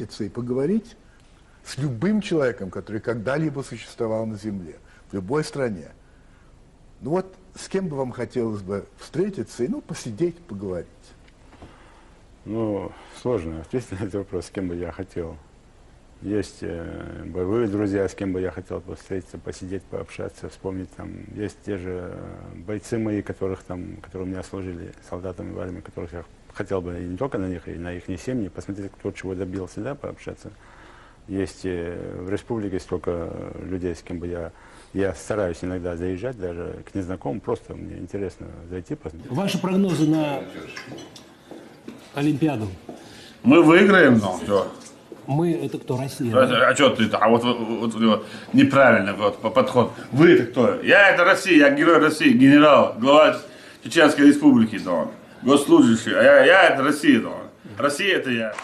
встретиться и поговорить с любым человеком, который когда-либо существовал на Земле, в любой стране. Ну вот с кем бы вам хотелось бы встретиться и, ну, посидеть, поговорить? Ну, сложно ответить на этот вопрос, с кем бы я хотел. Есть боевые друзья, с кем бы я хотел бы встретиться, посидеть, пообщаться, вспомнить там. Есть те же бойцы мои, которые у меня служили солдатами в армии, которых я хотел бы и не только на них, и на их семьи, посмотреть, кто чего добился, да, пообщаться. Есть в республике столько людей, с кем бы я стараюсь иногда заезжать даже к незнакомым, просто мне интересно зайти, посмотреть. Ваши прогнозы на Олимпиаду? Мы выиграем, но все. Мы это кто, Россия? Да? А что ты-то? А вот неправильно вот, подход. Вы это кто? Я это Россия, я герой России, генерал, глава Чеченской республики, да. Госслужащий. А я это Россия, да. Россия это я.